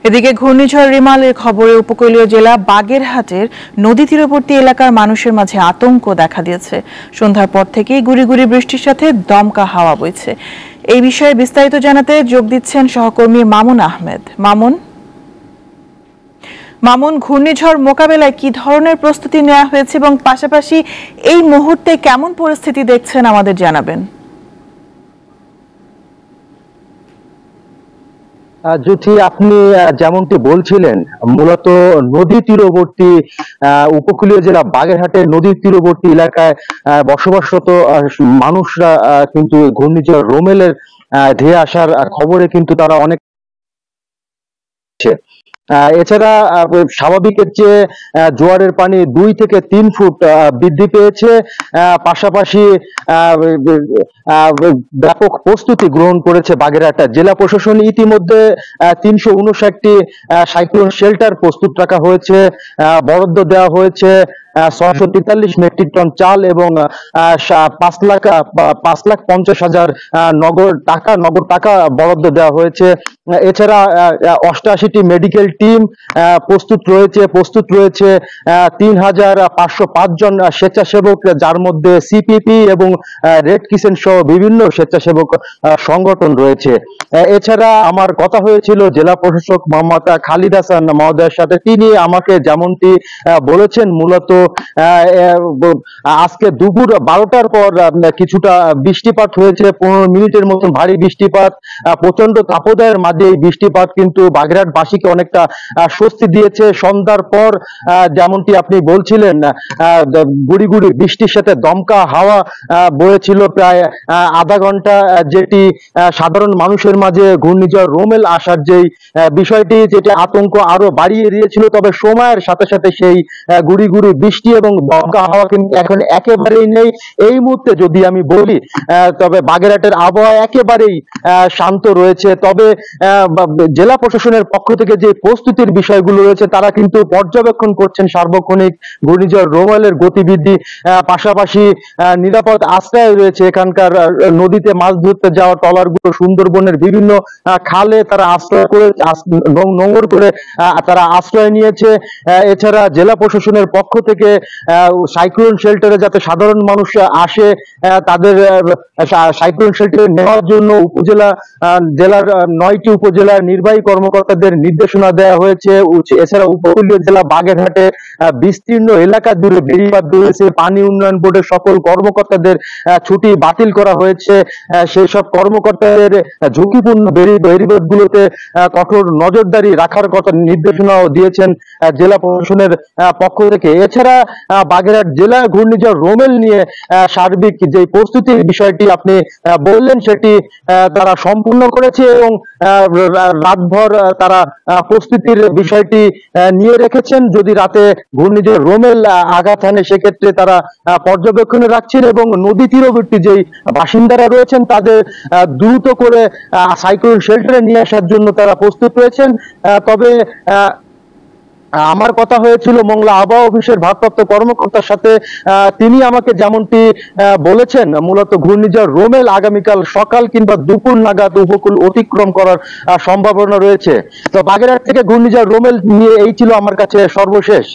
এদিকে ঘূর্ণিঝড় রিমালের খবরে উপকূলীয় জেলা বাগেরহাটের নদী তীরবর্তী এলাকার মানুষের মাঝে আতঙ্ক দেখা দিয়েছে। সন্ধ্যার পর থেকেই গুড়ি গুড়ি বৃষ্টির সাথে দমকা হাওয়া বইছে। এই বিষয়ে বিস্তারিত জানাতে যোগ দিচ্ছেন সহকর্মী মামুন আহমেদ। মামুন, ঘূর্ণিঝড় মোকাবেলায় কি ধরনের প্রস্তুতি নেওয়া হয়েছে এবং পাশাপাশি এই মুহূর্তে কেমন পরিস্থিতি দেখছেন আমাদের জানাবেন। জ্যোতি, আপনি যেমনটি বলছিলেন, মূলত নদী তীরবর্তী উপকূলীয় জেলা বাগেরহাটের নদী তীরবর্তী এলাকায় বসবাসরত মানুষরা কিন্তু ঘূর্ণিঝড় রোমেলের ধেয়ে আসার খবরে কিন্তু তারা অনেক এছাড়া স্বাভাবিকের চেয়ে জোয়ারের পানি 2 থেকে 3 ফুট বৃদ্ধি পেয়েছে। পাশাপাশি ব্যাপক প্রস্তুতি গ্রহণ করেছে বাগেরহাট জেলা প্রশাসন। ইতিমধ্যে 359টি সাইক্লোন শেল্টার প্রস্তুত রাখা হয়েছে, বরাদ্দ দেওয়া হয়েছে 643 মেট্রিক টন চাল এবং 5,50,000 নগদ টাকা বরাদ্দ দেওয়া হয়েছে। এছাড়া 88টি মেডিকেল টিম প্রস্তুত রয়েছে 3,505 জন স্বেচ্ছাসেবক, যার মধ্যে সিপিপি এবং রেড কিচেন সহ বিভিন্ন স্বেচ্ছাসেবক সংগঠন রয়েছে। এছাড়া আমার কথা হয়েছিল জেলা প্রশাসক মোহাম্মদ খালিদ হাসান মহোদয়ের সাথে। তিনি আমাকে যেমনটি বলেছেন, মূলত আজকে দুপুর 12টার পর কিছুটা বৃষ্টিপাত হয়েছে, 15 মিনিটের মতন ভারী বৃষ্টিপাত। প্রচন্ড তাপদাহের মাঝে এই বৃষ্টিপাত কিন্তু বাগেরহাটবাসীকে অনেকটা স্বস্তি দিয়েছে। সন্ধ্যার পর যেমনটি আপনি বলছিলেন, গুড়ি গুড়ি বৃষ্টির সাথে দমকা হাওয়া বয়েছিল প্রায় আধা ঘন্টা, যেটি সাধারণ মানুষের মাঝে ঘূর্ণিঝড় রোমেল আসার যেই বিষয়টি, যেটি আতঙ্ক আরো বাড়িয়ে দিয়েছিল। তবে সময়ের সাথে সাথে সেই গুড়ি গুড়ি বৃষ্টি এবং দমকা হাওয়া কিন্তু এখন একেবারেই নেই। এই মুহূর্তে যদি আমি বলি, তবে বাগেরহাটের আবহাওয়া একেবারেই শান্ত রয়েছে। তবে জেলা প্রশাসনের পক্ষ থেকে যে প্রস্তুতির বিষয়গুলো রয়েছে, তারা কিন্তু পর্যবেক্ষণ করছেন সার্বক্ষণিক ঘূর্ণিঝড় রোমেলের গতিবিধি। পাশাপাশি নিরাপদ আশ্রয় রয়েছে এখানকার নদীতে মাছ ধরতে যাওয়া ট্রলারগুলো, সুন্দরবনের বিভিন্ন খালে তারা আশ্রয় করে নোঙর করে তারা আশ্রয় নিয়েছে। এছাড়া জেলা প্রশাসনের পক্ষ থেকে সাইক্লোন শেল্টারে যাতে সাধারণ মানুষ আসে, তাদের সাইক্লোন শেল্টারে নেওয়ার জন্য জেলার 9টি উপজেলার নির্বাহী কর্মকর্তাদের নির্দেশনা দেওয়া হয়েছে। এছাড়া উপকূলীয় জেলা বাগেরহাটে বিস্তীর্ণ এলাকা জুড়ে বেড়িবাঁধ রয়েছে। পানি উন্নয়ন বোর্ডের সকল কর্মকর্তাদের ছুটি বাতিল করা হয়েছে। সেই সব কর্মকর্তাদের ঝুঁকিপূর্ণ বেড়িবাঁধগুলোতে কঠোর নজরদারি রাখার কথা নির্দেশনাও দিয়েছেন জেলা প্রশাসনের পক্ষ থেকে। এছাড়া বাগেরহাট জেলা ঘূর্ণিঝড় রোমেল নিয়ে সার্বিক যে প্রস্তুতির বিষয়টি আপনি বললেন, সেটি তারা সম্পূর্ণ করেছে এবং রাতভর তারা প্রস্তুতির বিষয়টি নিয়ে রেখেছেন। যদি রাতে ঘূর্ণিঝড় রোমেল আঘাত হানে, সেক্ষেত্রে তারা পর্যবেক্ষণে রাখছেন এবং নদী তীরবর্তী যেই বাসিন্দারা রয়েছেন তাদের দ্রুত করে সাইক্লোন শেল্টারে নিয়ে আসার জন্য তারা প্রস্তুত রয়েছেন। তবে আমার কথা হয়েছিল মংলা আবহাওয়া অফিসের ভারপ্রাপ্ত কর্মকর্তার সাথে। তিনি আমাকে যেমনটি বলেছেন, মূলত ঘূর্ণিঝড় রোমেল আগামীকাল সকাল কিংবা দুপুর নাগাদ উপকূল অতিক্রম করার সম্ভাবনা রয়েছে। তো বাগেরহাট থেকে ঘূর্ণিঝড় রোমেল নিয়ে এই ছিল আমার কাছে সর্বশেষ।